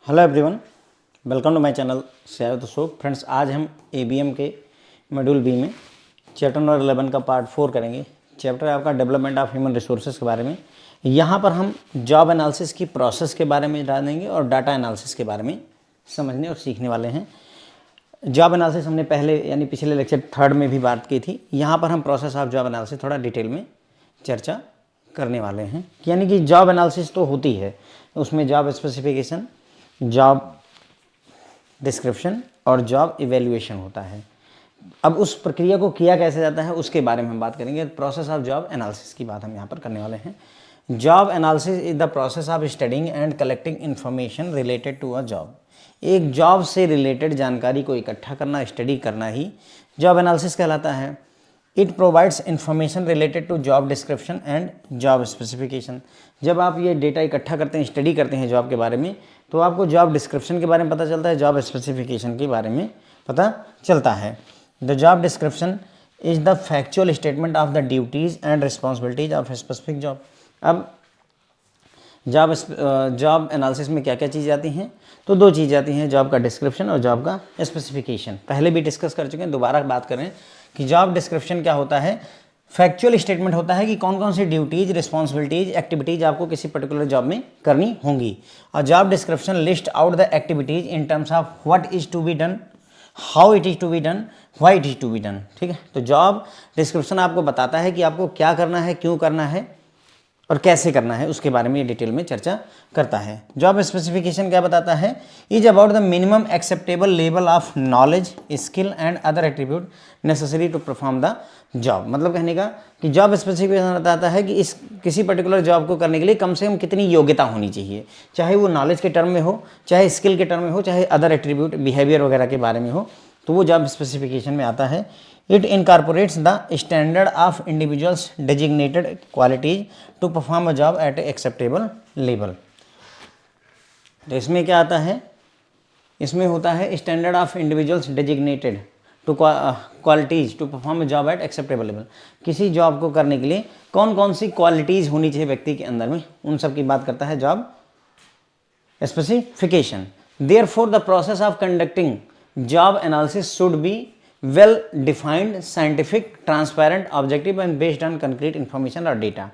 Hello everyone, welcome to my channel share the show. Friends, आज हम ABM के module B में chapter number 11 का पार्ट 4 करेंगे। चैप्टर है आपका डेवलपमेंट ऑफ ह्यूमन रिसोर्सेज के बारे में। यहाँ पर हम जॉब एनालिसिस की प्रोसेस के बारे में जानेंगे और डाटा एनालिसिस के बारे में समझने और सीखने वाले हैं। जॉब एनालिसिस हमने पहले यानी पिछले लेक्चर 3 में भी बात की थी। यहाँ पर हम प्रोसेस ऑफ जॉब एनालिसिस थोड़ा डिटेल में चर्चा करने वाले हैं। यानी कि जॉब एनालिसिस तो होती है, उसमें जॉब स्पेसिफिकेशन, जॉब डिस्क्रिप्शन और जॉब इवैल्यूएशन होता है। अब उस प्रक्रिया को किया कैसे जाता है उसके बारे में हम बात करेंगे। प्रोसेस ऑफ जॉब एनालिसिस की बात हम यहाँ पर करने वाले हैं। Job analysis is the process of studying and collecting information related to a job. एक जॉब से रिलेटेड जानकारी को इकट्ठा करना, स्टडी करना ही जॉब एनालिसिस कहलाता है। It provides information related to job description and job specification. जब आप ये डेटा इकट्ठा करते हैं, स्टडी करते हैं जॉब के बारे में, तो आपको जॉब डिस्क्रिप्शन के बारे में पता चलता है, जॉब स्पेसिफिकेशन के बारे में पता चलता है। The job description is the factual statement of the duties and responsibilities of specific job. अब जॉब एनालिसिस में क्या क्या चीज़ें आती हैं? तो 2 चीज़ें आती हैं, जॉब का डिस्क्रिप्शन और जॉब का स्पेसिफिकेशन। पहले भी डिस्कस कर चुके हैं, दोबारा बात करें कि जॉब डिस्क्रिप्शन क्या होता है। फैक्चुअल स्टेटमेंट होता है कि कौन कौन सी ड्यूटीज़, रिस्पॉन्सिबिलिटीज़, एक्टिविटीज़ आपको किसी पर्टिकुलर जॉब में करनी होंगी। और job description list out the activities in terms of what is to be done, how it is to be done, why it is to be done. ठीक है, तो job description आपको बताता है कि आपको क्या करना है, क्यों करना है और कैसे करना है, उसके बारे में ये डिटेल में चर्चा करता है। जॉब स्पेसिफिकेशन क्या बताता है? Is about the minimum acceptable level of knowledge, skill and other attribute necessary to perform the job. मतलब कहने का कि जॉब स्पेसिफिकेशन बताता है कि इस किसी पर्टिकुलर जॉब को करने के लिए कम से कम कितनी योग्यता होनी चाहिए, चाहे वो नॉलेज के टर्म में हो, चाहे स्किल के टर्म में हो, चाहे अदर एट्रीब्यूट बिहेवियर वगैरह के बारे में हो, तो वो जॉब स्पेसिफिकेशन में आता है। It incorporates the standard of individuals' designated qualities to perform a job at an acceptable level। तो इसमें क्या आता है? इसमें होता है standard of individuals designated to qualities to perform a job at acceptable level. किसी जॉब को करने के लिए कौन कौन सी क्वालिटीज़ होनी चाहिए व्यक्ति के अंदर में, उन सब की बात करता है job specification. Therefore the process of conducting job analysis should be well defined, scientific, transparent, objective and based on concrete information और data।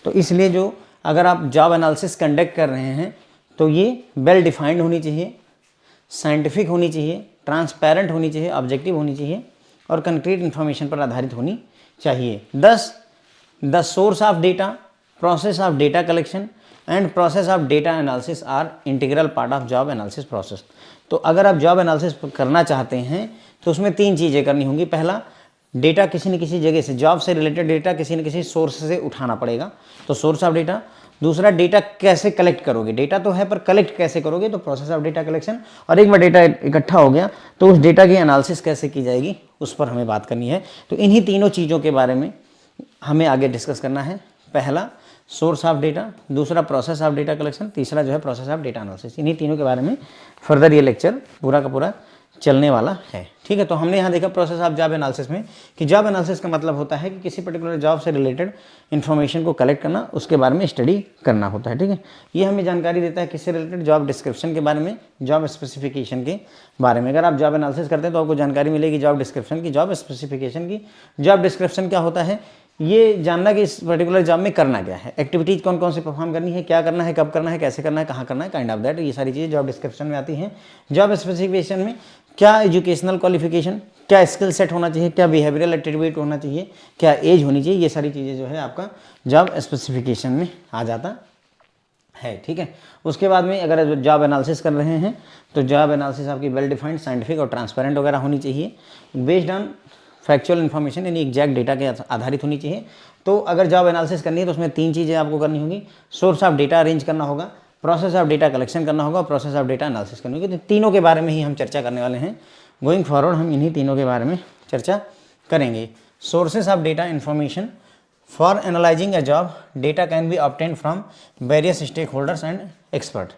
तो इसलिए जो अगर आप जॉब एनालिसिस कंडक्ट कर रहे हैं तो ये वेल डिफाइंड होनी चाहिए, साइंटिफिक होनी चाहिए, ट्रांसपेरेंट होनी चाहिए, ऑब्जेक्टिव होनी चाहिए और कंक्रीट इन्फॉर्मेशन पर आधारित होनी चाहिए। The source of data, process of data collection and process of data analysis are integral part of job analysis process. तो अगर आप जॉब एनालिसिस करना चाहते हैं तो उसमें 3 चीज़ें करनी होंगी। पहला, डेटा किसी न किसी जगह से, जॉब से रिलेटेड डेटा किसी न किसी सोर्स से उठाना पड़ेगा, तो सोर्स ऑफ डेटा। दूसरा, डेटा कैसे कलेक्ट करोगे, डेटा तो है पर कलेक्ट कैसे करोगे, तो प्रोसेस ऑफ डेटा कलेक्शन। और एक बार डेटा इकट्ठा हो गया तो उस डेटा की एनालिसिस कैसे की जाएगी, उस पर हमें बात करनी है। तो इन्हीं तीनों चीज़ों के बारे में हमें आगे डिस्कस करना है। पहला सोर्स ऑफ डेटा, दूसरा प्रोसेस ऑफ डेटा कलेक्शन, तीसरा जो है प्रोसेस ऑफ डेटा एनालिसिस। इन्हीं तीनों के बारे में फर्दर ये लेक्चर पूरा का पूरा चलने वाला है। ठीक है, तो हमने यहाँ देखा प्रोसेस ऑफ जॉब एनालिसिस में कि जॉब एनालिसिस का मतलब होता है कि किसी पर्टिकुलर जॉब से रिलेटेड इन्फॉर्मेशन को कलेक्ट करना, उसके बारे में स्टडी करना होता है। ठीक है, ये हमें जानकारी देता है किससे रिलेटेड, जॉब डिस्क्रिप्शन के बारे में, जॉब स्पेसिफिकेशन के बारे में। अगर आप जॉब एनालिसिस करते हैं तो आपको जानकारी मिलेगी जॉब डिस्क्रिप्शन की, जॉब स्पेसिफिकेशन की। जॉब डिस्क्रिप्शन क्या होता है? ये जानना कि इस पर्टिकुलर जॉब में करना क्या है, एक्टिविटीज़ कौन कौन सी परफॉर्म करनी है, क्या करना है, कब करना है, कैसे करना है, कहाँ करना है, काइंड ऑफ दैट, ये सारी चीज़ें जॉब डिस्क्रिप्शन में आती हैं। जॉब स्पेसिफिकेशन में क्या एजुकेशनल क्वालिफिकेशन, क्या स्किल सेट होना चाहिए, क्या बिहेवियरल एट्रीब्यूट होना चाहिए, क्या एज होनी चाहिए, ये सारी चीज़ें जो है आपका जॉब स्पेसिफिकेशन में आ जाता है। ठीक है, उसके बाद में अगर जॉब एनालिसिस कर रहे हैं तो जॉब एनालिसिस आपकी वेल डिफाइंड, साइंटिफिक और ट्रांसपेरेंट वगैरह होनी चाहिए, बेस्ड ऑन फैक्चुअल इन्फॉर्मेशन यानी एग्जैक्ट डेटा के आधारित होनी चाहिए। तो अगर जॉब एनालिसिस करनी है तो उसमें 3 चीज़ें आपको करनी होगी। सोर्स ऑफ डेटा अरेंज करना होगा, प्रोसेस ऑफ डेटा कलेक्शन करना होगा, प्रोसेस ऑफ डेटा एनालिसिस करनी होगी। तो तीनों के बारे में ही हम चर्चा करने वाले हैं। गोइंग फॉरवर्ड हम इन्हीं तीनों के बारे में चर्चा करेंगे। Sources of data information for analysing a job, data can be obtain from various stake holders and expert.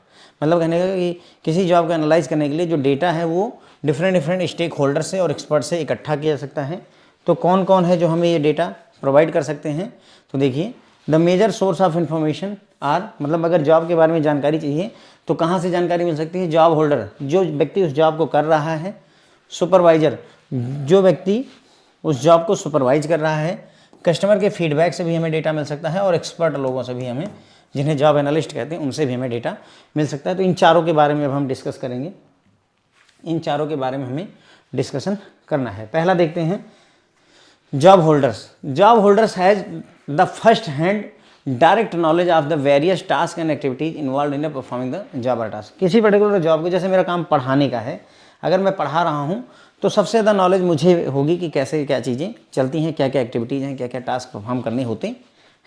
मतलब कहने का कि किसी जॉब को एनालाइज करने के लिए जो डेटा है वो डिफरेंट स्टेक होल्डर से और एक्सपर्ट से इकट्ठा किया जा सकता है। तो कौन कौन है जो हमें ये डेटा प्रोवाइड कर सकते हैं? तो देखिए, the major source of information are, मतलब अगर जॉब के बारे में जानकारी चाहिए तो कहाँ से जानकारी मिल सकती है? जॉब होल्डर, जो व्यक्ति उस जॉब को कर रहा है, सुपरवाइजर, जो व्यक्ति उस जॉब को सुपरवाइज कर रहा है, कस्टमर के फीडबैक से भी हमें डेटा मिल सकता है, और एक्सपर्ट लोगों से भी हमें, जिन्हें जॉब एनालिस्ट कहते हैं, उनसे भी हमें डेटा मिल सकता है। तो इन चारों के बारे में अब हम डिस्कस करेंगे, इन चारों के बारे में हमें डिस्कशन करना है। पहला देखते हैं job holders. Job holders has the first hand direct knowledge of the various task and activities involve in performing the job और टास्क। किसी पर्टिकुलर जॉब को, जैसे मेरा काम पढ़ाने का है, अगर मैं पढ़ा रहा हूँ तो सबसे ज़्यादा नॉलेज मुझे होगी कि कैसे क्या चीज़ें चलती हैं, क्या क्या एक्टिविटीज़ हैं, क्या क्या टास्क परफॉर्म करने होते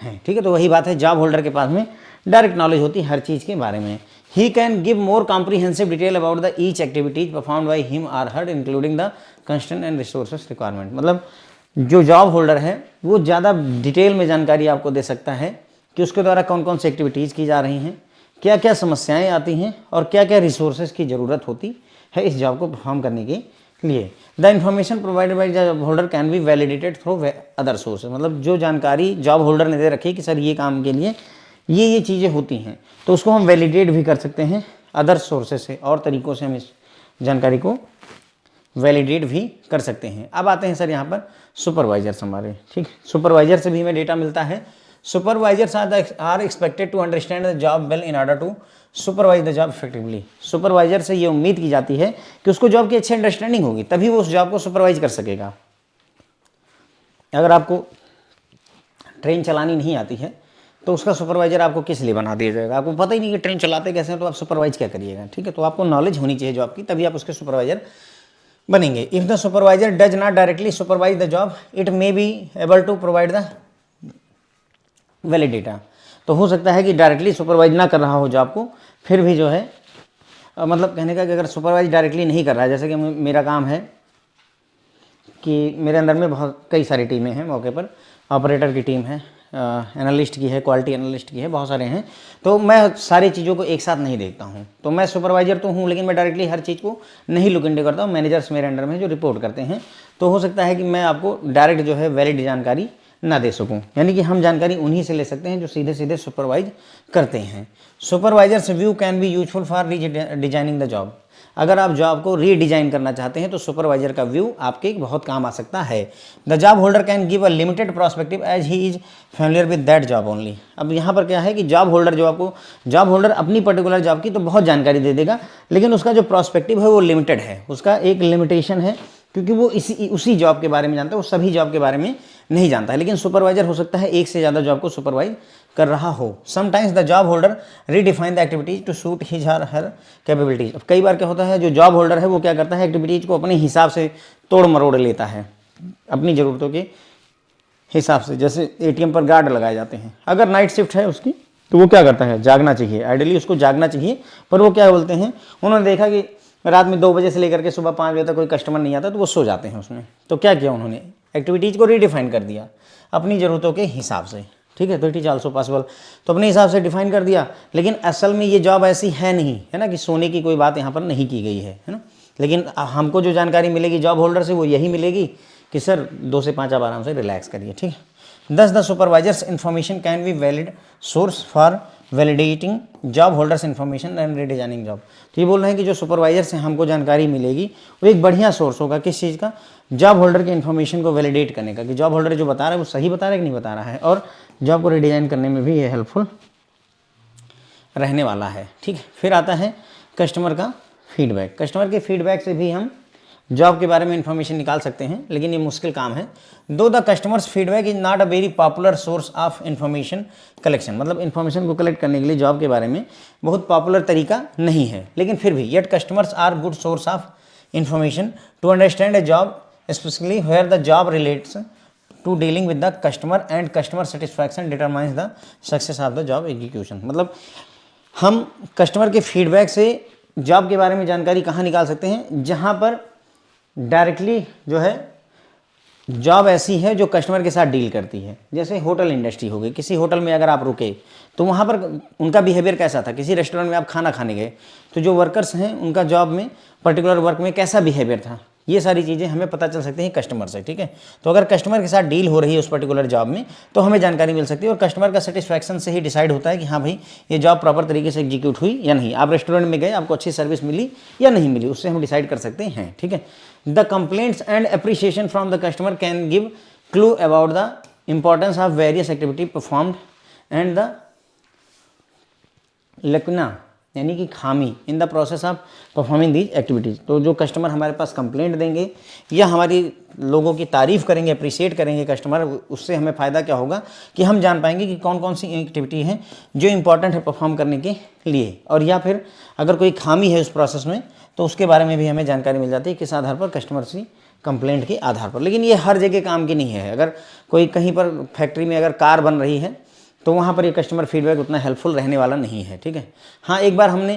हैं। ठीक है, तो वही बात है, जॉब होल्डर के पास में डायरेक्ट नॉलेज होती है हर चीज़ के बारे में। He can give more comprehensive detail about the each activities performed by him or her including the constraint and resources requirement. मतलब जो जॉब होल्डर है वो ज़्यादा डिटेल में जानकारी आपको दे सकता है कि उसके द्वारा कौन कौन सी एक्टिविटीज़ की जा रही हैं, क्या क्या समस्याएं आती हैं, और क्या क्या रिसोर्सेज की ज़रूरत होती है इस जॉब को परफॉर्म करने के लिए। The information provided by job holder can be validated through other sources. मतलब जो जानकारी जॉब होल्डर ने दे रखी है कि सर ये काम के लिए ये चीज़ें होती हैं, तो उसको हम वैलिडेट भी कर सकते हैं अदर सोर्सेज से, और तरीक़ों से हम इस जानकारी को वैलिडेट भी कर सकते हैं। अब आते हैं सर यहाँ पर सुपरवाइजर्स हमारे। ठीक, सुपरवाइजर से भी हमें डेटा मिलता है। Supervisors are expected to understand the job well in order to supervise the job effectively. Supervisor से ये उम्मीद की जाती है कि उसको जॉब की अच्छी अंडरस्टैंडिंग होगी, तभी वो उस जॉब को सुपरवाइज कर सकेगा। अगर आपको ट्रेन चलानी नहीं आती है तो उसका सुपरवाइजर आपको किस लिए बना दिया जाएगा? आपको पता ही नहीं कि ट्रेन चलाते कैसे हैं, तो आप सुपरवाइज क्या करिएगा? ठीक है, तो आपको नॉलेज होनी चाहिए जॉब की, तभी आप उसके सुपरवाइजर बनेंगे। If the supervisor does not directly supervise the job, it may be able to provide the valid data. तो हो सकता है कि डायरेक्टली सुपरवाइज ना कर रहा हो जॉब को, फिर भी जो है मतलब कहने का कि अगर सुपरवाइज डायरेक्टली नहीं कर रहा है, जैसे कि मेरा काम है कि मेरे अंदर में बहुत कई सारी टीमें हैं मौके पर, ऑपरेटर की टीम है, एनालिस्ट की है, क्वालिटी एनालिस्ट की है, बहुत सारे हैं, तो मैं सारी चीज़ों को एक साथ नहीं देखता हूँ। तो मैं सुपरवाइजर तो हूँ, लेकिन मैं डायरेक्टली हर चीज़ को नहीं लुक इनटू करता हूँ। मैनेजर्स मेरे अंडर में जो रिपोर्ट करते हैं, तो हो सकता है कि मैं आपको डायरेक्ट जो है वैलिड जानकारी ना दे सकूं। यानी कि हम जानकारी उन्हीं से ले सकते हैं जो सीधे सीधे सुपरवाइज करते हैं। Supervisors view can be useful for designing the job. अगर आप जॉब को रीडिजाइन करना चाहते हैं तो सुपरवाइजर का व्यू आपके बहुत काम आ सकता है। The job holder can give a limited prospective as he is familiar with that job only. अब यहाँ पर क्या है कि जॉब होल्डर जो आपको, जॉब होल्डर अपनी पर्टिकुलर जॉब की तो बहुत जानकारी दे देगा, लेकिन उसका जो प्रोस्पेक्टिव है वो लिमिटेड है, उसका एक लिमिटेशन है, क्योंकि वो उसी जॉब के बारे में जानता है, वो सभी जॉब के बारे में नहीं जानता है। लेकिन सुपरवाइजर हो सकता है एक से ज़्यादा जॉब को सुपरवाइज कर रहा हो। Sometimes the job holder redefine the activities to suit his or her capabilities. अब कई बार क्या होता है, जो जॉब होल्डर है वो क्या करता है, एक्टिविटीज को अपने हिसाब से तोड़ मरोड़ लेता है अपनी ज़रूरतों के हिसाब से। जैसे एटीएम पर गार्ड लगाए जाते हैं, अगर नाइट शिफ्ट है उसकी तो वो क्या करता है, जागना चाहिए, आइडियली उसको जागना चाहिए, पर वो क्या बोलते हैं, उन्होंने देखा कि रात में 2 बजे से लेकर के सुबह 5 बजे तक कोई कस्टमर नहीं आता, तो वो सो जाते हैं उसमें। तो क्या किया उन्होंने, एक्टिविटीज़ को रीडिफाइन कर दिया अपनी ज़रूरतों के हिसाब से। ठीक है, तो इट इज़ आल्सो पॉसिबल, तो अपने हिसाब से डिफाइन कर दिया। लेकिन असल में ये जॉब ऐसी है नहीं, है ना, कि सोने की कोई बात यहाँ पर नहीं की गई है ना। लेकिन हमको जो जानकारी मिलेगी जॉब होल्डर से वो यही मिलेगी कि सर 2 से 5 आप आराम से रिलैक्स करिए। ठीक है, thus the supervisor's information can be valid source for validating job holders information and redesigning job। तो ये बोल रहे हैं कि जो सुपरवाइजर से हमको जानकारी मिलेगी वो एक बढ़िया सोर्स होगा, किस चीज़ का, जॉब होल्डर के इन्फॉर्मेशन को वैलिडेट करने का, कि जॉब होल्डर जो बता रहा है वो सही बता रहा है कि नहीं बता रहा है, और जॉब को रिडिज़ाइन करने में भी ये हेल्पफुल रहने वाला है। ठीक है, फिर आता है कस्टमर का फीडबैक। कस्टमर के फीडबैक से भी हम जॉब के बारे में इंफॉर्मेशन निकाल सकते हैं, लेकिन ये मुश्किल काम है। दो the customers feedback is not a very popular source of information collection. मतलब इंफॉर्मेशन को कलेक्ट करने के लिए जॉब के बारे में बहुत पॉपुलर तरीका नहीं है, लेकिन फिर भी yet customers are good source of information to understand a job, specially where the job relates to dealing with the customer and customer satisfaction determines the success of the job execution. मतलब हम customer के feedback से job के बारे में जानकारी कहाँ निकाल सकते हैं, जहाँ पर डायरेक्टली जो है जॉब ऐसी है जो कस्टमर के साथ डील करती है। जैसे होटल इंडस्ट्री हो गई, किसी होटल में अगर आप रुके तो वहाँ पर उनका बिहेवियर कैसा था, किसी रेस्टोरेंट में आप खाना खाने गए तो जो वर्कर्स हैं उनका जॉब में पर्टिकुलर वर्क में कैसा बिहेवियर था, ये सारी चीज़ें हमें पता चल सकती हैं कस्टमर से, ठीक है। तो अगर कस्टमर के साथ डील हो रही है उस पर्टिकुलर जॉब में तो हमें जानकारी मिल सकती है, और कस्टमर का सेटिस्फैक्शन से ही डिसाइड होता है कि हाँ भाई ये जॉब प्रॉपर तरीके से एग्जीक्यूट हुई या नहीं। आप रेस्टोरेंट में गए, आपको अच्छी सर्विस मिली या नहीं मिली, उससे हम डिसाइड कर सकते हैं, ठीक है। The complaints and appreciation from the customer can give clue about the importance of various activity performed and the lacuna यानी कि खामी in the process of performing these activities. तो जो कस्टमर हमारे पास कंप्लेंट देंगे या हमारी लोगों की तारीफ़ करेंगे, अप्रिशिएट करेंगे कस्टमर, उससे हमें फ़ायदा क्या होगा कि हम जान पाएंगे कि कौन कौन सी एक्टिविटी हैं जो इंपॉर्टेंट है परफॉर्म करने के लिए, और या फिर अगर कोई खामी है उस प्रोसेस में तो उसके बारे में भी हमें जानकारी मिल जाती है, किस आधार पर, कस्टमर की कंप्लेंट के आधार पर। लेकिन ये हर जगह काम की नहीं है। अगर कोई कहीं पर फैक्ट्री में अगर कार बन रही है तो वहाँ पर ये कस्टमर फीडबैक उतना हेल्पफुल रहने वाला नहीं है, ठीक है। हाँ, एक बार हमने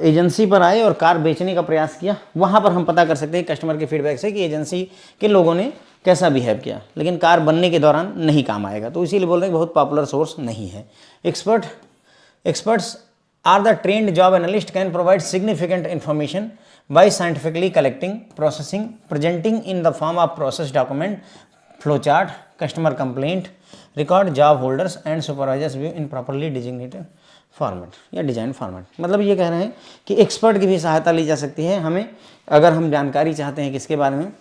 एजेंसी पर आए और कार बेचने का प्रयास किया, वहाँ पर हम पता कर सकते हैं कस्टमर के फीडबैक से कि एजेंसी के लोगों ने कैसा बिहेव किया, लेकिन कार बनने के दौरान नहीं काम आएगा। तो इसीलिए बोल रहे हैं बहुत पॉपुलर सोर्स नहीं है। Experts are the trained job analyst can provide significant information by scientifically collecting, processing, presenting in the form of process document, flowchart, customer complaint record, job holders and supervisors view in properly designated format या design format. मतलब ये कह रहे हैं कि expert की भी सहायता ली जा सकती है हमें, अगर हम जानकारी चाहते हैं किसके बारे में,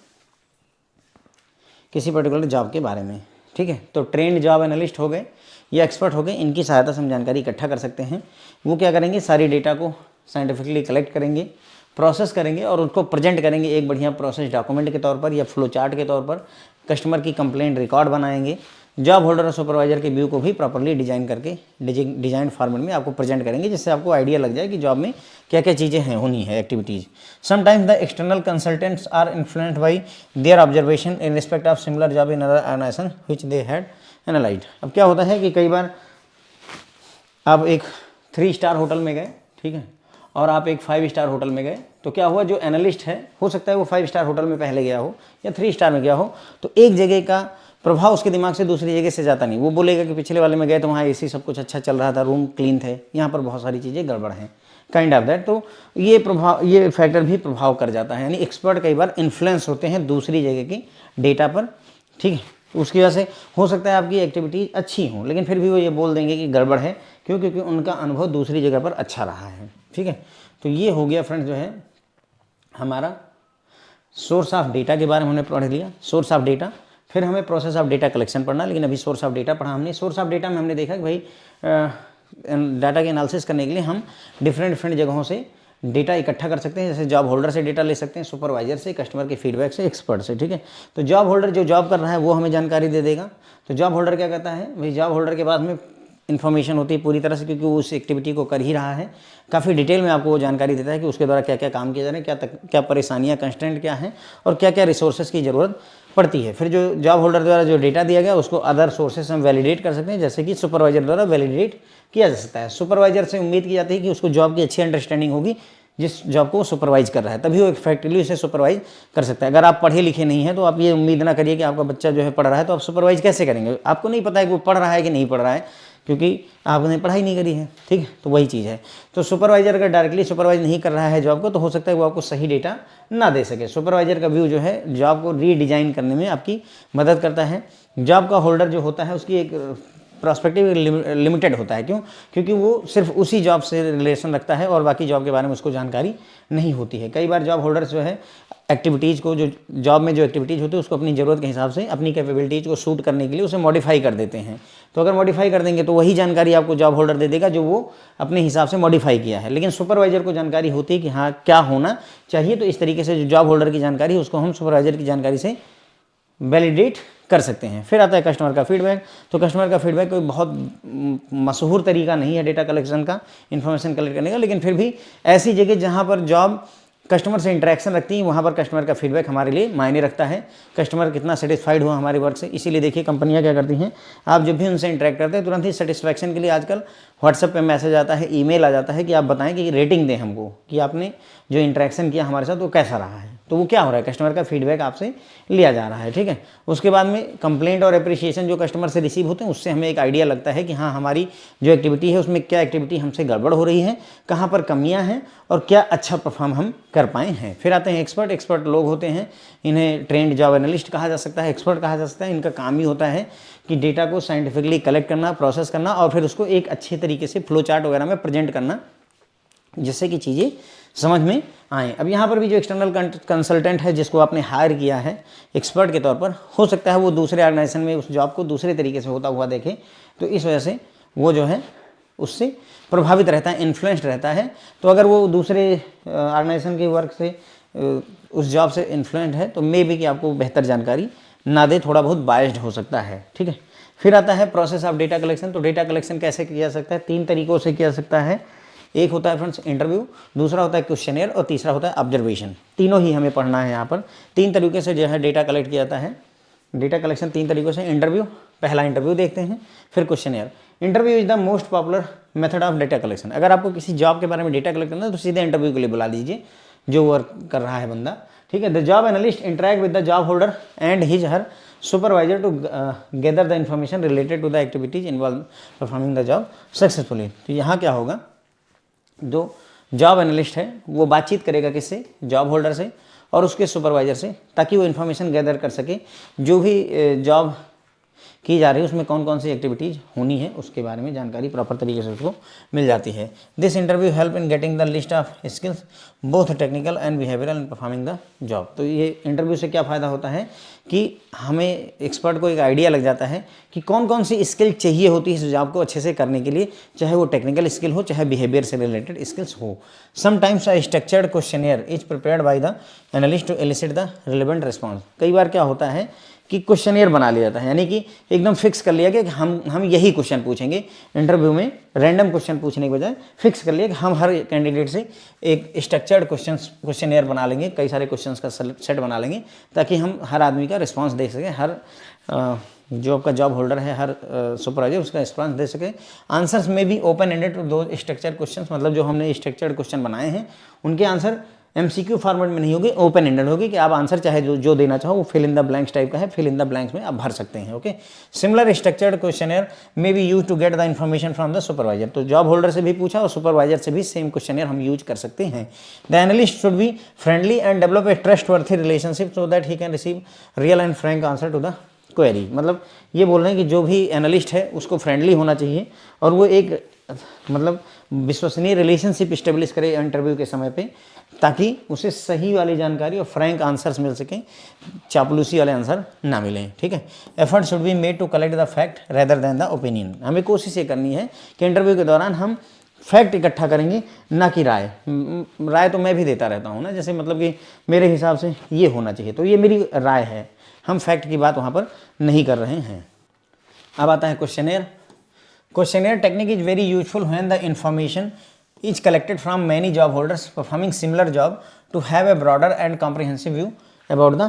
किसी पर्टिकुलर जॉब के बारे में, ठीक है। तो ट्रेंड जॉब एनालिस्ट हो गए या एक्सपर्ट हो गए, इनकी सहायता से हम जानकारी इकट्ठा कर सकते हैं। वो क्या करेंगे, सारी डेटा को साइंटिफिकली कलेक्ट करेंगे, प्रोसेस करेंगे और उसको प्रेजेंट करेंगे एक बढ़िया प्रोसेस डॉक्यूमेंट के तौर पर या फ्लो चार्ट के तौर पर। कस्टमर की कंप्लेंट रिकॉर्ड बनाएंगे, जॉब होल्डर और सुपरवाइजर के व्यू को भी प्रॉपर्ली डिजाइन करके डिजाइन फॉर्मेट में आपको प्रेजेंट करेंगे, जिससे आपको आइडिया लग जाए कि जॉब में क्या क्या चीज़ें हैं, होनी है activities. Sometimes the external consultants are influenced by their observation in respect of similar job in other organisation which they had analysed. अब क्या होता है कि कई बार आप एक 3 स्टार होटल में गए, ठीक है, और आप एक 5 स्टार होटल में गए, तो क्या हुआ, जो एनालिस्ट है हो सकता है वो 5 स्टार होटल में पहले गया हो या 3 स्टार में गया हो, तो एक जगह का प्रभाव उसके दिमाग से दूसरी जगह से जाता नहीं। वो बोलेगा कि पिछले वाले में गए तो वहाँ एसी सब कुछ अच्छा चल रहा था, रूम क्लीन थे, यहाँ पर बहुत सारी चीज़ें गड़बड़ हैं, काइंड ऑफ दैट। तो ये फैक्टर भी प्रभाव कर जाता है, यानी एक्सपर्ट कई बार इन्फ्लुएंस होते हैं दूसरी जगह की डेटा पर, ठीक है। तो उसकी वजह से हो सकता है आपकी एक्टिविटीज़ अच्छी हों, लेकिन फिर भी वो ये बोल देंगे कि गड़बड़ है, क्यों, क्योंकि उनका अनुभव दूसरी जगह पर अच्छा रहा है, ठीक है। तो ये हो गया फ्रेंड्स जो है हमारा सोर्स ऑफ डेटा के बारे में हमने पढ़ लिया, सोर्स ऑफ डेटा। फिर हमें प्रोसेस ऑफ डेटा कलेक्शन पढ़ना, लेकिन अभी सोर्स ऑफ डेटा पढ़ा हमने। सोर्स ऑफ डेटा में हमने देखा कि भाई डाटा के एनालिसिस करने के लिए हम डिफरेंट जगहों से डेटा इकट्ठा कर सकते हैं, जैसे जॉब होल्डर से डेटा ले सकते हैं, सुपरवाइजर से, कस्टमर के फीडबैक से, एक्सपर्ट से, ठीक है। तो जॉब होल्डर जो जॉब कर रहा है वो हमें जानकारी दे देगा। तो जॉब होल्डर क्या कहता है, भाई जॉब होल्डर के पास में इन्फॉर्मेशन होती है पूरी तरह से, क्योंकि वो उस एक्टिविटी को कर ही रहा है, काफ़ी डिटेल में आपको वो जानकारी देता है कि उसके द्वारा क्या क्या काम किया जा रहा है, क्या परेशानियाँ, कंस्ट्रेंट क्या हैं और क्या क्या रिसोर्सेज की ज़रूरत पड़ती है। फिर जो जॉब होल्डर द्वारा जो डेटा दिया गया उसको अदर सोर्सेस हम वैलिडेट कर सकते हैं, जैसे कि सुपरवाइजर द्वारा वैलिडेट किया जा सकता है। सुपरवाइजर से उम्मीद की जाती है कि उसको जॉब की अच्छी अंडरस्टैंडिंग होगी, जिस जॉब को वो सुपरवाइज कर रहा है, तभी वो इफेक्टिवली उसे सुपरवाइज कर सकता है। अगर आप पढ़े लिखे नहीं हैं तो आप ये उम्मीद ना करिए कि आपका बच्चा जो है पढ़ रहा है तो आप सुपरवाइज कैसे करेंगे, आपको नहीं पता है कि वो पढ़ रहा है कि नहीं पढ़ रहा है, क्योंकि आपने पढ़ाई नहीं करी है, ठीक है। तो वही चीज़ है। तो सुपरवाइजर अगर डायरेक्टली सुपरवाइज नहीं कर रहा है जॉब को, तो हो सकता है वो आपको सही डेटा ना दे सके। सुपरवाइजर का व्यू जो है जॉब को रीडिजाइन करने में आपकी मदद करता है। जॉब का होल्डर जो होता है उसकी एक प्रॉस्पेक्टिव लिमिटेड होता है, क्यों, क्योंकि वो सिर्फ उसी जॉब से रिलेशन रखता है और बाकी जॉब के बारे में उसको जानकारी नहीं होती है। कई बार जॉब होल्डर्स जो है एक्टिविटीज़ को, जो जॉब में जो एक्टिविटीज़ होती है उसको अपनी ज़रूरत के हिसाब से, अपनी कैपेबिलिटीज़ को सूट करने के लिए उसे मॉडिफाई कर देते हैं। तो अगर मॉडिफाई कर देंगे तो वही जानकारी आपको जॉब होल्डर दे देगा जो वो अपने हिसाब से मॉडिफाई किया है। लेकिन सुपरवाइजर को जानकारी होती है कि हाँ क्या होना चाहिए, तो इस तरीके से जो जॉब होल्डर की जानकारी है उसको हम सुपरवाइजर की जानकारी से वैलिडेट कर सकते हैं। फिर आता है कस्टमर का फीडबैक। तो कस्टमर का फीडबैक कोई बहुत मशहूर तरीका नहीं है डेटा कलेक्शन का, इन्फॉर्मेशन कलेक्ट करने का, लेकिन फिर भी ऐसी जगह जहाँ पर जॉब कस्टमर से इंटरेक्शन रखती है वहाँ पर कस्टमर का फीडबैक हमारे लिए मायने रखता है। कस्टमर कितना सेटिस्फाइड हुआ हमारे वर्क से, इसीलिए देखिए कंपनियाँ क्या करती हैं, आप जब भी उनसे इंटरेक्ट करते हैं तुरंत ही सेटिस्फैक्शन के लिए आजकल व्हाट्सएप पे मैसेज आता है, ईमेल आ जाता है कि आप बताएं कि रेटिंग दें हमको कि आपने जो इंटरेक्शन किया हमारे साथ वो कैसा रहा है, तो वो क्या हो रहा है, कस्टमर का फीडबैक आपसे लिया जा रहा है, ठीक है। उसके बाद में कंप्लेंट और अप्रिशिएशन जो कस्टमर से रिसीव होते हैं, उससे हमें एक आइडिया लगता है कि हाँ हमारी जो एक्टिविटी है उसमें क्या एक्टिविटी हमसे गड़बड़ हो रही है, कहाँ पर कमियाँ हैं और क्या अच्छा परफॉर्म हम कर पाए हैं। फिर आते हैं एक्सपर्ट। एक्सपर्ट लोग होते हैं, इन्हें ट्रेंड जॉब एनालिस्ट कहा जा सकता है, एक्सपर्ट कहा जा सकता है। इनका काम ही होता है कि डेटा को साइंटिफिकली कलेक्ट करना, प्रोसेस करना और फिर उसको एक अच्छे तरीके से फ्लो चार्ट वगैरह में प्रेजेंट करना, जिससे कि चीज़ें समझ में आए। अब यहाँ पर भी जो एक्सटर्नल कंसल्टेंट है जिसको आपने हायर किया है एक्सपर्ट के तौर पर, हो सकता है वो दूसरे ऑर्गेनाइजेशन में उस जॉब को दूसरे तरीके से होता हुआ देखे, तो इस वजह से वो जो है उससे प्रभावित रहता है, इन्फ्लुएंस्ड रहता है। तो अगर वो दूसरे ऑर्गेनाइजेशन के वर्क से उस जॉब से इन्फ्लुएंस्ड है तो मे बी कि आपको बेहतर जानकारी ना दे, थोड़ा बहुत बायस्ड हो सकता है, ठीक है। फिर आता है प्रोसेस ऑफ डेटा कलेक्शन। तो डेटा कलेक्शन कैसे किया जा सकता है, 3 तरीकों से किया जा सकता है। एक होता है फ्रेंड्स इंटरव्यू, दूसरा होता है क्वेश्चनेयर और तीसरा होता है ऑब्जर्वेशन। तीनों ही हमें पढ़ना है यहाँ पर। 3 तरीके से जो है डेटा कलेक्ट किया जाता है। डेटा कलेक्शन 3 तरीकों से, इंटरव्यू, पहला इंटरव्यू देखते हैं, फिर questionnaire. Interview is the most popular method of data collection. अगर आपको किसी जॉब के बारे में डेटा कलेक्ट करना है तो सीधे इंटरव्यू के लिए बुला दीजिए जो वर्क कर रहा है बंदा, ठीक है। The job analyst interact with the job holder and his her supervisor to gather the information related to the activities involve performing the job successfully. तो यहाँ क्या होगा, जो जॉब एनालिस्ट है वो बातचीत करेगा किससे, जॉब होल्डर से और उसके सुपरवाइजर से, ताकि वो इन्फॉर्मेशन गैदर कर सके जो भी जॉब की जा रही है उसमें कौन कौन सी एक्टिविटीज़ होनी है उसके बारे में जानकारी प्रॉपर तरीके से उसको मिल जाती है। This interview help in getting the list of skills both technical and behavioural in performing the job. तो ये इंटरव्यू से क्या फ़ायदा होता है कि हमें एक्सपर्ट को एक आइडिया लग जाता है कि कौन कौन सी स्किल चाहिए होती है इस जॉब को अच्छे से करने के लिए, चाहे वो टेक्निकल स्किल हो चाहे बिहेवियर से रिलेटेड स्किल्स हो। Sometimes a structured questionnaire is prepared by the analyst to elicit the relevant response. कई बार क्या होता है कि क्वेश्चनियर बना लिया जाता है, यानी कि एकदम फिक्स कर लिया गया कि हम यही क्वेश्चन पूछेंगे इंटरव्यू में, रैंडम क्वेश्चन पूछने के बजाय फिक्स कर लिया कि हम हर कैंडिडेट से एक स्ट्रक्चर्ड क्वेश्चनियर बना लेंगे, कई सारे क्वेश्चंस का सेट बना लेंगे ताकि हम हर आदमी का रिस्पांस दे सकें, हर जो आपका जॉब होल्डर है, हर सुपरवाइजर उसका रिस्पांस दे सके। आंसर्स में भी ओपन एंडेड टू दो स्ट्रक्चर्ड क्वेश्चन, मतलब जो हमने स्ट्रक्चर्ड क्वेश्चन बनाए हैं उनके आंसर MCQ फॉर्मेट में नहीं होगी, ओपन एंडेड होगी कि आप आंसर चाहे जो देना चाहो, वो fill in the blanks type का है, फिल इन द ब्लैंक्स में आप भर सकते हैं, okay. Similar structured questionnaire may be use to get the information from the supervisor. तो जॉब होल्डर से भी पूछा और सुपरवाइजर से भी सेम क्वेश्चनर हम यूज कर सकते हैं। The analyst should be friendly and develop a trustworthy relationship so that he can receive real and frank answer to the query. मतलब ये बोल रहे हैं कि जो भी एनालिस्ट है उसको फ्रेंडली होना चाहिए और वो एक मतलब विश्वसनीय रिलेशनशिप इस्टेब्लिश करे इंटरव्यू के समय पे, ताकि उसे सही वाली जानकारी और फ्रैंक आंसर्स मिल सकें, चापलूसी वाले आंसर ना मिलें, ठीक है। Effort should be made to collect the fact rather than the opinion. हमें कोशिश ये करनी है कि इंटरव्यू के दौरान हम फैक्ट इकट्ठा करेंगे, ना कि राय। राय तो मैं भी देता रहता हूँ ना, जैसे मतलब कि मेरे हिसाब से ये होना चाहिए, तो ये मेरी राय है, हम फैक्ट की बात वहाँ पर नहीं कर रहे हैं। अब आता है questionnaire. Questionnaire technique is very useful when the information is collected from many job holders performing similar job to have a broader and comprehensive view about the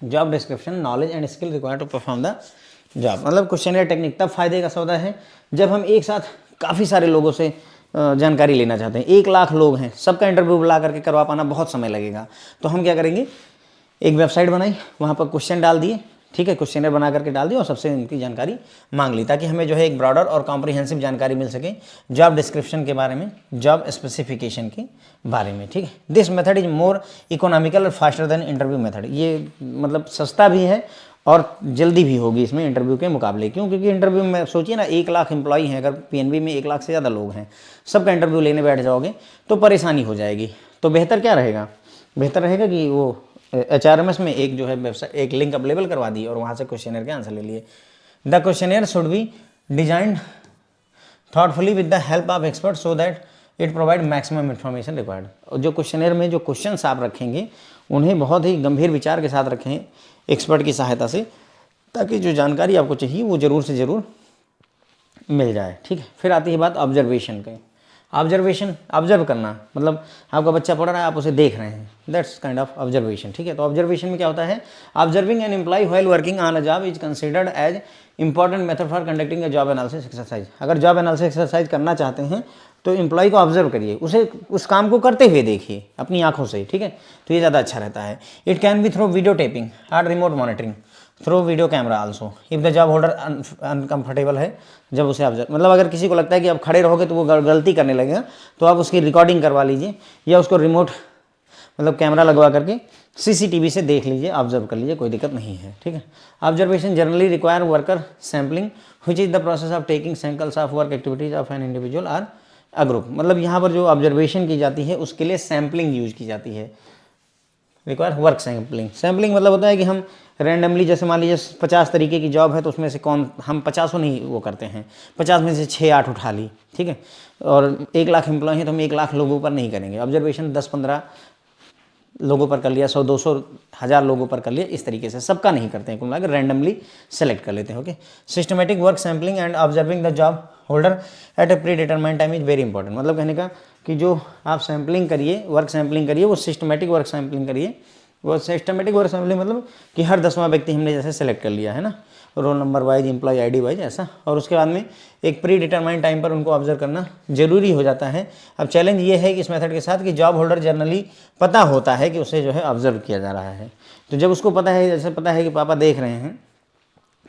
job description, knowledge and skill required to perform the job। मतलब questionnaire technique तब फायदे का सौदा है जब हम एक साथ काफ़ी सारे लोगों से जानकारी लेना चाहते हैं। 1 लाख लोग हैं, सबका इंटरव्यू बुला करके करवा पाना बहुत समय लगेगा। तो हम क्या करेंगे, एक वेबसाइट बनाई, वहाँ पर क्वेश्चन डाल दिए, ठीक है, क्वेश्चनर बना करके डाल दिया और सबसे उनकी जानकारी मांग ली, ताकि हमें जो है एक ब्रॉडर और कॉम्प्रिहेंसिव जानकारी मिल सके जॉब डिस्क्रिप्शन के बारे में, जॉब स्पेसिफिकेशन के बारे में, ठीक है। This method is more economical और फास्टर देन इंटरव्यू मेथड। ये मतलब सस्ता भी है और जल्दी भी होगी इसमें इंटरव्यू के मुकाबले। क्यों? क्योंकि इंटरव्यू में सोचिए ना, 1 लाख एम्प्लॉई हैं, अगर PNB में 1 लाख से ज़्यादा लोग हैं, सबका इंटरव्यू लेने बैठ जाओगे तो परेशानी हो जाएगी। तो बेहतर क्या रहेगा, बेहतर रहेगा कि वो HRMS में एक जो है वेबसाइट, एक लिंक अवेलेबल करवा दी और वहाँ से क्वेश्चनर के आंसर ले लिए। The questionnaire should be designed thoughtfully with the help of expert so that it provide maximum information required. और जो क्वेश्चनर में जो क्वेश्चंस आप रखेंगे उन्हें बहुत ही गंभीर विचार के साथ रखें एक्सपर्ट की सहायता से, ताकि जो जानकारी आपको चाहिए वो ज़रूर से ज़रूर मिल जाए, ठीक है। फिर आती है बात ऑब्जर्वेशन की। ऑब्जर्वेशन, ऑब्जर्व करना, मतलब आपका बच्चा पढ़ रहा है, आप उसे देख रहे हैं, दैट्स काइंड ऑफ ऑब्जर्वेशन, ठीक है। तो ऑब्जर्वेशन में क्या होता है, observing an employee while working on a job is considered as important method for conducting a job analysis exercise. अगर जॉब एनालिसिस एक्सरसाइज करना चाहते हैं तो एम्प्लॉय को ऑब्जर्व करिए, उसे उस काम को करते हुए देखिए अपनी आंखों से, ठीक है, तो ये ज़्यादा अच्छा रहता है। It can be through video taping और remote monitoring through video camera also if the job holder uncomfortable है, जब उसे ऑब्जर्व, मतलब अगर किसी को लगता है कि अब खड़े रहोगे तो वो गलती करने लगेगा, तो आप उसकी रिकॉर्डिंग करवा लीजिए या उसको रिमोट मतलब कैमरा लगवा करके सीसीटीवी से देख लीजिए, ऑब्जर्व कर लीजिए, कोई दिक्कत नहीं है, ठीक है। Observation generally require worker sampling which is the process of taking samples of work activities of an individual और अ ग्रुप, मतलब यहाँ पर जो ऑब्जर्वेशन की जाती है उसके लिए सैम्पलिंग यूज की जाती है, रिक्वायर वर्क सैम्पलिंग। सैम्पलिंग मतलब होता है कि हम रैंडमली, जैसे मान लीजिए 50 तरीके की जॉब है तो उसमें से कौन, हम 50 नहीं वो करते हैं, 50 में से 6-8 उठा ली, ठीक है, और 1 लाख एम्प्लॉय हैं तो हम 1 लाख लोगों पर नहीं करेंगे ऑब्जर्वेशन, 10-15 लोगों पर कर लिया, 100-200 हज़ार लोगों पर कर लिया, इस तरीके से सबका नहीं करते हैं, कुल मिलाकर रैंडमली सेलेक्ट कर लेते हैं। Okay, systematic work sampling and observing the job holder at a predetermined time is very important, मतलब कहने का कि जो आप सैम्पलिंग करिए, वर्क सैम्पलिंग करिए, वो सिस्टमेटिक वर्क सैम्पलिंग करिए। वो सिस्टमेटिक वर्क सैम्पलिंग मतलब कि हर 10वां व्यक्ति हमने जैसे सेलेक्ट कर लिया है ना, roll number wise, employee ID wise, ऐसा, और उसके बाद में एक प्री डिटरमाइंड टाइम पर उनको ऑब्जर्व करना जरूरी हो जाता है। अब चैलेंज ये है कि इस मेथड के साथ कि जॉब होल्डर जनरली पता होता है कि उसे जो है ऑब्जर्व किया जा रहा है, तो जब उसको पता है, जैसे पता है कि पापा देख रहे हैं,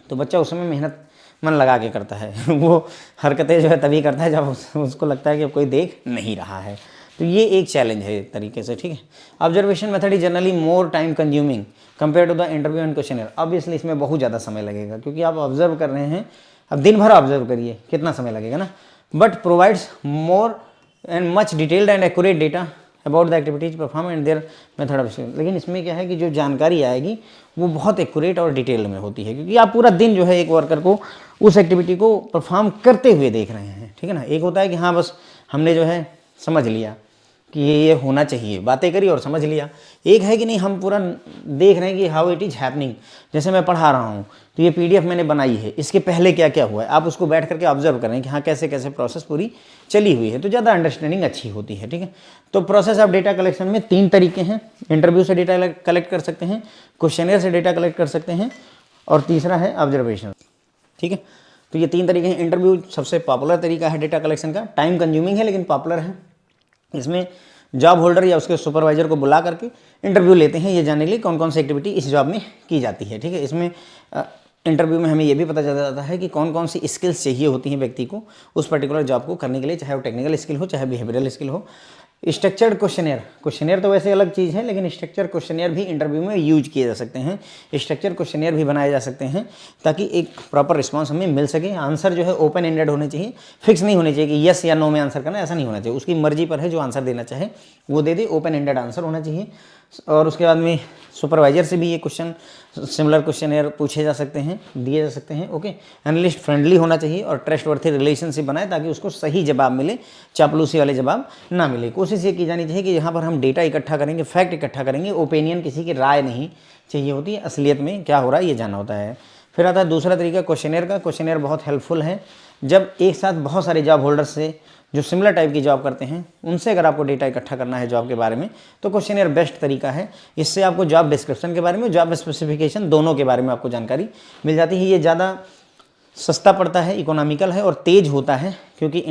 तो बच्चा उस समय मेहनत मन लगा के करता है वो हरकतें जो है तभी करता है जब उसको लगता है कि कोई देख नहीं रहा है, तो ये एक चैलेंज है एक तरीके से, ठीक है। Observation method is generally more time consuming compare to the interview and questionnaire, obviously इसमें बहुत ज़्यादा समय लगेगा क्योंकि आप ऑब्जर्व कर रहे हैं, अब दिन भर ऑब्जर्व करिए कितना समय लगेगा ना, but provides more and much detailed and accurate data about the activities perform and their method of, लेकिन इसमें क्या है कि जो जानकारी आएगी वो बहुत एक्यूरेट और डिटेल में होती है, क्योंकि आप पूरा दिन जो है एक वर्कर को उस एक्टिविटी को परफॉर्म करते हुए देख रहे हैं, ठीक है ना। एक होता है कि हाँ बस हमने जो है समझ लिया कि ये होना चाहिए, बातें करी और समझ लिया, एक है कि नहीं हम पूरा देख रहे हैं कि हाउ इट इज़ हैपनिंग, जैसे मैं पढ़ा रहा हूँ तो ये पीडीएफ मैंने बनाई है, इसके पहले क्या क्या हुआ है, आप उसको बैठ करके ऑब्जर्व करें कि हाँ कैसे कैसे प्रोसेस पूरी चली हुई है, तो ज़्यादा अंडरस्टैंडिंग अच्छी होती है, ठीक है। तो प्रोसेस ऑफ डेटा कलेक्शन में 3 तरीके हैं, इंटरव्यू से डेटा कलेक्ट कर सकते हैं, क्वेश्चनर से डेटा कलेक्ट कर सकते हैं, और तीसरा है ऑब्जर्वेशन, ठीक है। तो ये 3 तरीके हैं। इंटरव्यू सबसे पॉपुलर तरीका है डेटा कलेक्शन का, टाइम कंज्यूमिंग है लेकिन पॉपुलर है। इसमें जॉब होल्डर या उसके सुपरवाइजर को बुला करके इंटरव्यू लेते हैं ये जानने के लिए कौन कौन सी एक्टिविटी इस जॉब में की जाती है, ठीक है। इसमें इंटरव्यू में हमें ये भी पता चल जाता है कि कौन कौन सी स्किल्स चाहिए होती हैं व्यक्ति को उस पर्टिकुलर जॉब को करने के लिए, चाहे वो टेक्निकल स्किल हो चाहे बिहेवियरल स्किल हो। स्ट्रक्चर्ड क्वेश्चनियर तो वैसे अलग चीज़ है, लेकिन स्ट्रक्चर क्वेश्चनियर भी इंटरव्यू में यूज किए जा सकते हैं, स्ट्रक्चर क्वेश्चनियर भी बनाए जा सकते हैं ताकि एक प्रॉपर रिस्पांस हमें मिल सके। आंसर जो है ओपन एंडेड होने चाहिए, फिक्स नहीं होने चाहिए कि यस या नो में आंसर करना, ऐसा नहीं होना चाहिए, उसकी मर्जी पर है, जो आंसर देना चाहे वो दे दे, ओपन एंडेड आंसर होना चाहिए। और उसके बाद में सुपरवाइजर से भी ये क्वेश्चन सिमिलर क्वेश्चनियर पूछे जा सकते हैं, दिए जा सकते हैं। ओके, एनालिस्ट फ्रेंडली होना चाहिए और ट्रस्ट वर्थी रिलेशनशिप बनाए ताकि उसको सही जवाब मिले, चापलूसी वाले जवाब ना मिले। कोशिश ये की जानी चाहिए कि यहाँ पर हम डेटा इकट्ठा करेंगे, फैक्ट इकट्ठा करेंगे, ओपिनियन किसी की राय नहीं चाहिए होती है, असलियत में क्या हो रहा है ये जानना होता है। फिर आता है दूसरा तरीका क्वेश्चनियर का। क्वेश्चनियर बहुत हेल्पफुल है जब एक साथ बहुत सारे जॉब होल्डर्स से जो सिमिलर टाइप की जॉब करते हैं उनसे अगर आपको डेटा इकट्ठा करना है जॉब के बारे में, तो क्वेश्चनियर बेस्ट तरीका है। इससे आपको जॉब डिस्क्रिप्शन के बारे में, जॉब स्पेसिफिकेशन दोनों के बारे में आपको जानकारी मिल जाती है। ये ज़्यादा सस्ता पड़ता है, इकोनॉमिकल है और तेज़ होता है, क्योंकि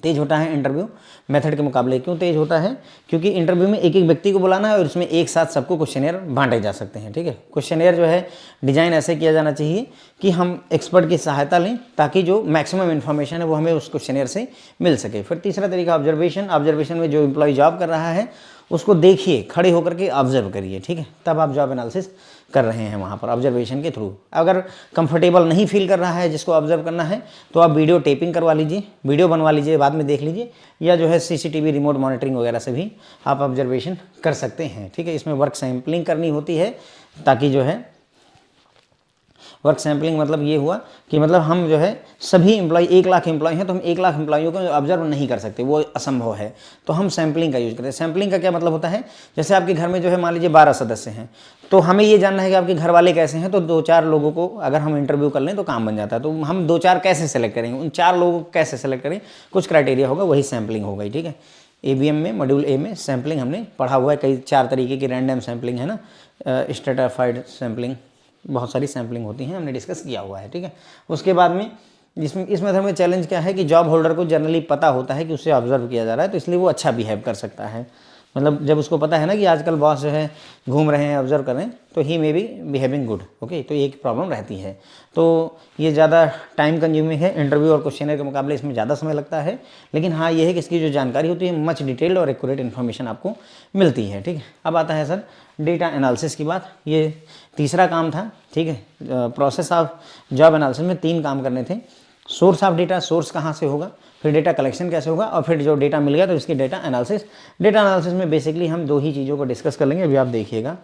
तेज़ होता है इंटरव्यू मेथड के मुकाबले। क्यों तेज़ होता है? क्योंकि इंटरव्यू में एक एक व्यक्ति को बुलाना है और इसमें एक साथ सबको क्वेश्चनियर बांटे जा सकते हैं, ठीक है। क्वेश्चनियर जो है डिज़ाइन ऐसे किया जाना चाहिए कि हम एक्सपर्ट की सहायता लें ताकि जो मैक्सिमम इन्फॉर्मेशन है वो हमें उस क्वेश्चनियर से मिल सके। फिर तीसरा तरीका ऑब्जर्वेशन। ऑब्जर्वेशन में जो एम्प्लॉय जॉब कर रहा है उसको देखिए, खड़े होकर के ऑब्जर्व करिए, ठीक है, तब आप जॉब एनालिसिस कर रहे हैं वहाँ पर ऑब्जर्वेशन के थ्रू। अगर कंफर्टेबल नहीं फील कर रहा है जिसको ऑब्जर्व करना है तो आप वीडियो टेपिंग करवा लीजिए, वीडियो बनवा लीजिए, बाद में देख लीजिए, या जो है सीसीटीवी रिमोट मॉनिटरिंग वगैरह से भी आप ऑब्जर्वेशन कर सकते हैं, ठीक है। इसमें वर्क सैम्पलिंग करनी होती है ताकि जो है वर्क सैम्पलिंग मतलब ये हुआ कि मतलब हम जो है सभी एम्प्लॉय 1 लाख एम्प्लॉय हैं तो हम 1 लाख एम्प्लॉयों को ऑब्जर्व नहीं कर सकते, वो असंभव है, तो हम सैम्पलिंग का यूज़ करते हैं। सैम्पलिंग का क्या मतलब होता है? जैसे आपके घर में जो है मान लीजिए 12 सदस्य हैं, तो हमें ये जानना है कि आपके घर वाले कैसे हैं, तो 2-4 लोगों को अगर हम इंटरव्यू कर लें तो काम बन जाता है। तो हम 2-4 कैसे सेलेक्ट करेंगे, उन 4 लोगों को कैसे सेलेक्ट करें, कुछ क्राइटेरिया होगा, वही सैम्पलिंग हो गई, ठीक है। ABM में मॉड्यूल A में सैम्पलिंग हमने पढ़ा हुआ है, कई 4 तरीके की रैंडम सैम्पलिंग है ना, स्ट्रेटाफाइड सैम्पलिंग, बहुत सारी सैम्पलिंग होती हैं, हमने डिस्कस किया हुआ है, ठीक है। उसके बाद में इस मेथड में चैलेंज क्या है कि जॉब होल्डर को जनरली पता होता है कि उसे ऑब्जर्व किया जा रहा है, तो इसलिए वो अच्छा बिहेव कर सकता है। मतलब जब उसको पता है ना कि आजकल बॉस जो है घूम रहे हैं, ऑब्जर्व कर रहे हैं, तो he may be behaving good. Okay, तो एक प्रॉब्लम रहती है। तो ये ज़्यादा टाइम कंज्यूमिंग है, इंटरव्यू और क्वेश्चनर के मुकाबले इसमें ज़्यादा समय लगता है, लेकिन हाँ ये है कि इसकी जो जानकारी होती है मच डिटेल्ड और एक्यूरेट इन्फॉर्मेशन आपको मिलती है। ठीक है, अब आता है सर डेटा एनालिसिस की बात। ये तीसरा काम था। ठीक है, प्रोसेस ऑफ जॉब एनालिसिस में 3 काम करने थे। सोर्स ऑफ डेटा, सोर्स कहाँ से होगा, फिर डेटा कलेक्शन कैसे होगा, और फिर जो डेटा मिल गया तो इसकी डेटा एनालिसिस। डेटा एनालिसिस में बेसिकली हम 2 ही चीज़ों को डिस्कस कर लेंगे, अभी आप देखिएगा।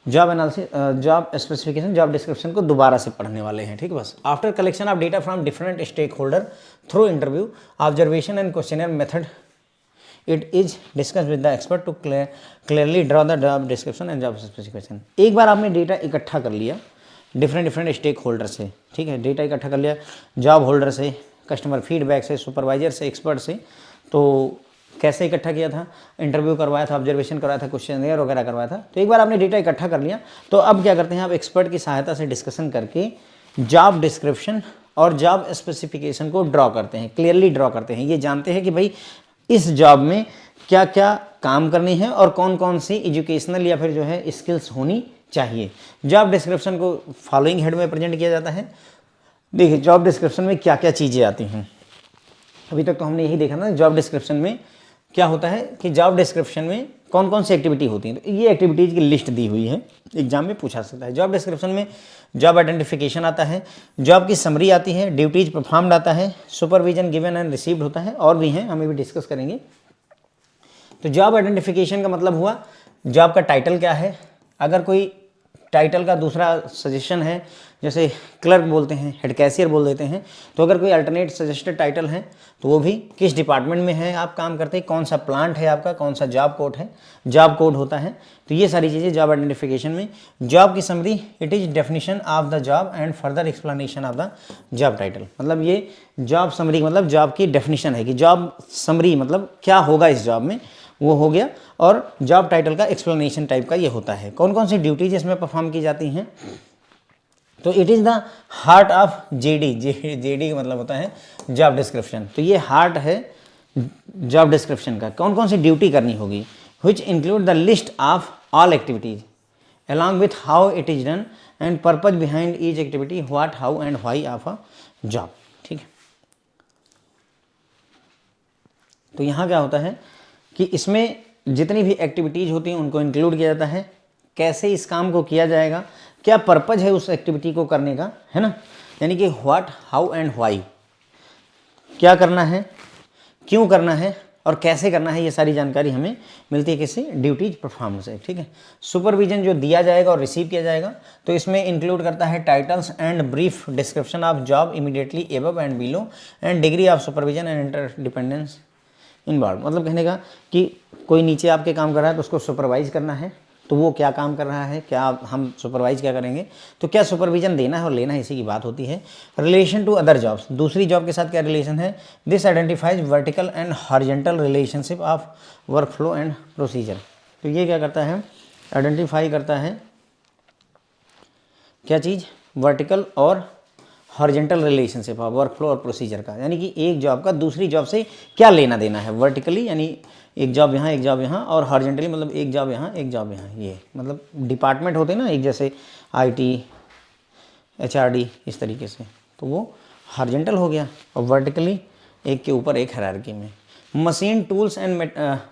Job analysis, job specification, job description को दोबारा से पढ़ने वाले हैं। ठीक है, बस after collection of data from different stakeholder through interview, observation and questionnaire method, it is discuss with the expert to clearly draw the job description and job specification. एक बार आपने डेटा इकट्ठा कर लिया डिफरेंट स्टेक होल्डर से, ठीक है, data इकट्ठा कर लिया जॉब होल्डर से, कस्टमर फीडबैक से, सुपरवाइजर से, एक्सपर्ट से, तो कैसे इकट्ठा किया था, इंटरव्यू करवाया था, ऑब्जर्वेशन करवाया था, क्वेश्चन वगैरह करवाया था। तो एक बार आपने डेटा इकट्ठा कर लिया, तो अब क्या करते हैं आप एक्सपर्ट की सहायता से डिस्कशन करके जॉब डिस्क्रिप्शन और जॉब स्पेसिफिकेशन को ड्रॉ करते हैं, क्लियरली ड्रॉ करते हैं। ये जानते हैं कि भाई इस जॉब में क्या क्या काम करनी है और कौन कौन सी एजुकेशनल या फिर जो है स्किल्स होनी चाहिए। जॉब डिस्क्रिप्शन को फॉलोइंग हेड में प्रेजेंट किया जाता है। देखिए जॉब डिस्क्रिप्शन में क्या क्या चीज़ें आती हैं, अभी तक तो हमने यही देखा ना जॉब डिस्क्रिप्शन में क्या होता है कि जॉब डिस्क्रिप्शन में कौन कौन सी एक्टिविटी होती हैं, तो ये एक्टिविटीज़ की लिस्ट दी हुई है, एग्जाम में पूछा सकता है। जॉब डिस्क्रिप्शन में जॉब आइडेंटिफिकेशन आता है, जॉब की समरी आती है, ड्यूटीज परफॉर्म्ड आता है, सुपरविजन गिवन एंड रिसीव्ड होता है, और भी हैं हमें भी डिस्कस करेंगे। तो जॉब आइडेंटिफिकेशन का मतलब हुआ जॉब का टाइटल क्या है, अगर कोई टाइटल का दूसरा सजेशन है, जैसे क्लर्क बोलते हैं, हेड कैशियर बोल देते हैं, तो अगर कोई अल्टरनेट सजेस्टेड टाइटल है तो वो भी किस डिपार्टमेंट में है आप काम करते हैं, कौन सा प्लांट है आपका, कौन सा जॉब कोड है, जॉब कोड होता है। तो ये सारी चीज़ें जॉब आइडेंटिफिकेशन में। जॉब की summary, it is definition of the job and further explanation of the job title. मतलब ये जॉब समरी मतलब जॉब की डेफिनेशन है कि जॉब समरी मतलब क्या होगा इस जॉब में, वो हो गया, और जॉब टाइटल का एक्सप्लेनेशन टाइप का ये होता है। कौन कौन सी ड्यूटीज इसमें परफॉर्म की जाती हैं, तो it is the heart of JD. JD का मतलब होता है जॉब डिस्क्रिप्शन, तो ये हार्ट है जॉब डिस्क्रिप्शन का। कौन कौन सी ड्यूटी करनी होगी, which include the list of all activities along with how it is done and purpose behind each activity, what, how and why of a job. ठीक है, तो यहाँ क्या होता है कि इसमें जितनी भी एक्टिविटीज़ होती हैं उनको इंक्लूड किया जाता है, कैसे इस काम को किया जाएगा, क्या पर्पज है उस एक्टिविटी को करने का, है ना, यानी कि व्हाट, हाउ एंड व्हाई, क्या करना है, क्यों करना है और कैसे करना है, ये सारी जानकारी हमें मिलती है किससे, ड्यूटीज परफॉर्म से। ठीक है, सुपरविजन जो दिया जाएगा और रिसीव किया जाएगा, तो इसमें इंक्लूड करता है titles and brief description of job immediately above and below and degree of supervision and interdependence involve. मतलब कहने का कि कोई नीचे आपके काम कर रहा है तो उसको सुपरवाइज करना है, तो वो क्या काम कर रहा है, क्या हम सुपरवाइज क्या करेंगे, तो क्या सुपरविजन देना है और लेना है, इसी की बात होती है। रिलेशन टू अदर जॉब्स, दूसरी जॉब के साथ क्या रिलेशन है, this identifies vertical and horizontal relationship of work flow and procedure. तो ये क्या करता है, आइडेंटिफाई करता है क्या चीज़, वर्टिकल और horizontal relationship of work flow और प्रोसीजर का, यानी कि एक जॉब का दूसरी जॉब से क्या लेना देना है। वर्टिकली यानी एक जॉब यहाँ एक जॉब यहाँ, और हॉरिजॉन्टली मतलब एक जॉब यहाँ एक जॉब यहाँ, ये मतलब डिपार्टमेंट होते हैं ना एक जैसे आईटी, एचआरडी, इस तरीके से, तो वो हॉरिजॉन्टल हो गया, और वर्टिकली एक के ऊपर एक हायरार्की में। Machine, tools and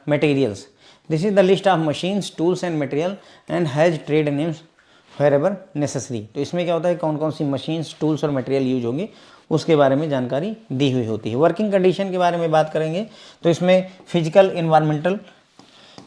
materials, this is the list of machines, tools and material and has trade names wherever necessary. तो इसमें क्या होता है, कौन कौन सी मशीन्स, टूल्स और मटेरियल यूज होंगे उसके बारे में जानकारी दी हुई होती है। वर्किंग कंडीशन के बारे में बात करेंगे तो इसमें फिजिकल, इन्वायरमेंटल,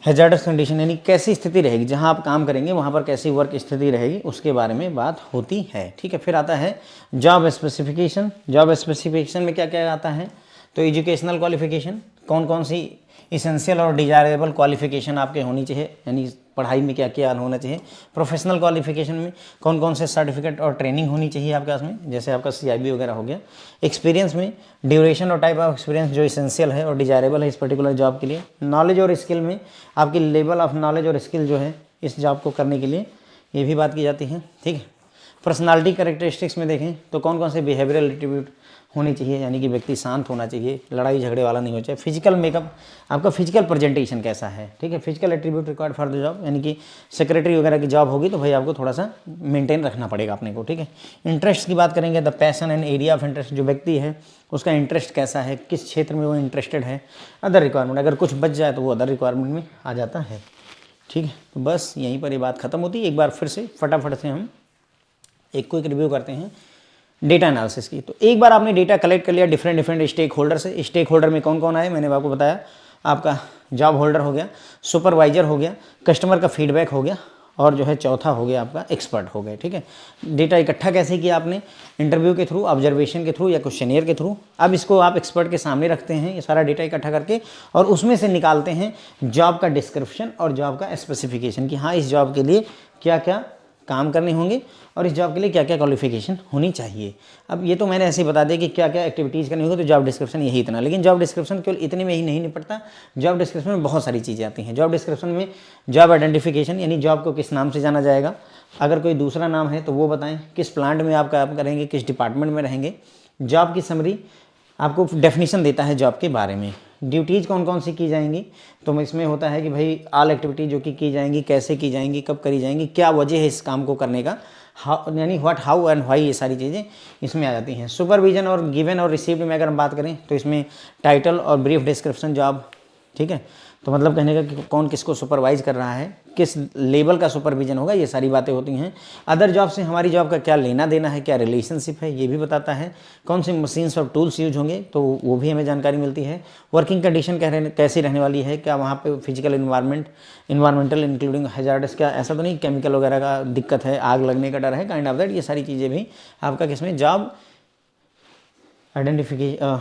हैजार्डस कंडीशन, यानी कैसी स्थिति रहेगी जहां आप काम करेंगे वहां पर कैसी वर्क स्थिति रहेगी उसके बारे में बात होती है। ठीक है, फिर आता है जॉब स्पेसिफिकेशन। जॉब स्पेसिफिकेशन में क्या क्या आता है, तो एजुकेशनल क्वालिफिकेशन, कौन कौन सी इसेंशियल और डिजायरेबल क्वालिफिकेशन आपके होनी चाहिए, यानी पढ़ाई में क्या क्या होना चाहिए। प्रोफेशनल क्वालिफिकेशन में कौन कौन से सर्टिफिकेट और ट्रेनिंग होनी चाहिए आपके पास में, जैसे आपका CIB वगैरह हो गया। एक्सपीरियंस में ड्यूरेशन और टाइप ऑफ एक्सपीरियंस जो इसेंशियल है और डिजायरेबल है इस पर्टिकुलर जॉब के लिए। नॉलेज और स्किल में आपकी लेवल ऑफ नॉलेज और स्किल जो है इस जॉब को करने के लिए, ये भी बात की जाती है। ठीक है, पर्सनालिटी कैरेक्टरिस्टिक्स में देखें तो कौन कौन से बिहेवियरल एट्रीब्यूट होनी चाहिए, यानी कि व्यक्ति शांत होना चाहिए, लड़ाई झगड़े वाला नहीं होना चाहिए। फिजिकल मेकअप, आपका फिजिकल प्रेजेंटेशन कैसा है, ठीक है। Physical attribute required for the job, यानी कि सेक्रेटरी वगैरह की जॉब होगी तो भाई आपको थोड़ा सा मेंटेन रखना पड़ेगा अपने को, ठीक है। इंटरेस्ट की बात करेंगे, the passion and area of interest, जो व्यक्ति है उसका इंटरेस्ट कैसा है, किस क्षेत्र में वो इंटरेस्टेड है। अदर रिक्वायरमेंट, अगर कुछ बच जाए तो वो अदर रिक्वायरमेंट में आ जाता है, ठीक है। तो बस यहीं पर ये बात खत्म होती है। एक बार फिर से फटाफट से हम एक क्विक रिव्यू करते हैं डेटा एनालिसिस की। तो एक बार आपने डेटा कलेक्ट कर लिया डिफरेंट स्टेक होल्डर से। स्टेक होल्डर में कौन कौन आए मैंने आपको बताया, आपका जॉब होल्डर हो गया, सुपरवाइजर हो गया, कस्टमर का फीडबैक हो गया, और जो है चौथा हो गया आपका एक्सपर्ट हो गए, ठीक है। डेटा इकट्ठा कैसे किया आपने, इंटरव्यू के थ्रू, ऑब्जर्वेशन के थ्रू या क्वेश्चनियर के थ्रू। अब इसको आप एक्सपर्ट के सामने रखते हैं ये सारा डेटा इकट्ठा करके, और उसमें से निकालते हैं जॉब का डिस्क्रिप्शन और जॉब का स्पेसिफिकेशन कि हाँ इस जॉब के लिए क्या क्या काम करने होंगे और इस जॉब के लिए क्या क्या क्वालिफिकेशन होनी चाहिए। अब ये तो मैंने ऐसे ही बता दिया कि क्या क्या एक्टिविटीज़ करनी होगी, तो जॉब डिस्क्रिप्शन यही इतना। लेकिन जॉब डिस्क्रिप्शन केवल इतने में ही नहीं निपटता, जॉब डिस्क्रिप्शन में बहुत सारी चीज़ें आती हैं। जॉब डिस्क्रिप्शन में जॉब आइडेंटिफिकेशन, यानी जॉब को किस नाम से जाना जाएगा, अगर कोई दूसरा नाम है तो वो बताएं, किस प्लांट में आप काम करेंगे, किस डिपार्टमेंट में रहेंगे। जॉब की समरी आपको डेफिनेशन देता है जॉब के बारे में। ड्यूटीज़ कौन कौन सी की जाएंगी, तो इसमें होता है कि भाई ऑल एक्टिविटी जो कि की जाएंगी, कैसे की जाएंगी, कब करी जाएंगी, क्या वजह है इस काम को करने का, हाउ यानी व्हाट, हाउ एंड व्हाई, ये सारी चीज़ें इसमें आ जाती हैं। सुपरविजन और गिवन और रिसीव्ड में अगर हम बात करें तो इसमें टाइटल और ब्रीफ डिस्क्रिप्शन जॉब, ठीक है। तो मतलब कहने का कि कौन किसको सुपरवाइज कर रहा है, किस लेवल का सुपरविजन होगा, ये सारी बातें होती हैं। अदर जॉब से हमारी जॉब का क्या लेना देना है, क्या रिलेशनशिप है, ये भी बताता है। कौन से मशीन्स और टूल्स यूज होंगे तो वो भी हमें जानकारी मिलती है। वर्किंग कंडीशन कैसी रहने वाली है, क्या वहाँ पे फिजिकल इन्वायरमेंटल इंक्लूडिंग हैजार्डस, क्या ऐसा तो नहीं केमिकल वगैरह का दिक्कत है, आग लगने का डर है, काइंड ऑफ दैट। ये सारी चीज़ें भी आपका किसमें जॉब आइडेंटिफिकेशन,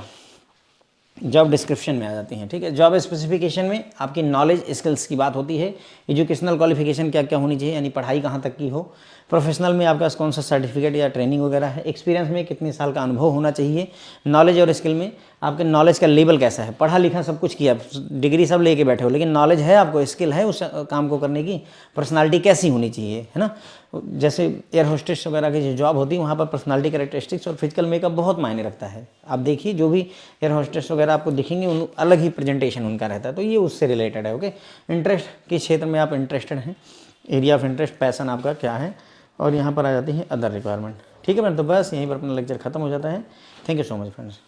जॉब डिस्क्रिप्शन में आ जाती हैं, ठीक है। जॉब स्पेसिफिकेशन में आपकी नॉलेज स्किल्स की बात होती है, एजुकेशनल क्वालिफिकेशन क्या क्या होनी चाहिए, यानी पढ़ाई कहाँ तक की हो। प्रोफेशनल में आपका कौन सा सर्टिफिकेट या ट्रेनिंग वगैरह है। एक्सपीरियंस में कितने साल का अनुभव होना चाहिए। नॉलेज और स्किल में आपके नॉलेज का लेवल कैसा है, पढ़ा लिखा सब कुछ किया, डिग्री सब लेके बैठे हो, लेकिन नॉलेज है आपको, स्किल है उस काम को करने की। पर्सनालिटी कैसी होनी चाहिए, है ना। जैसे एयर होस्टेस वगैरह की जो जॉब होती है वहाँ पर पर्सनालिटी कैरेक्टरिस्टिक्स और फिजिकल मेकअप बहुत मायने रखता है। आप देखिए जो भी एयर होस्टेस वगैरह आपको दिखेंगे उन अलग ही प्रेजेंटेशन उनका रहता है, तो ये उससे रिलेटेड है, ओके। इंटरेस्ट किस क्षेत्र में आप इंटरेस्टेड हैं, एरिया ऑफ इंटरेस्ट, पैशन आपका क्या है, और यहाँ पर आ जाती है अदर रिक्वायरमेंट, ठीक है मैम। तो बस यहीं पर अपना लेक्चर खत्म हो जाता है। Thank you so much friends.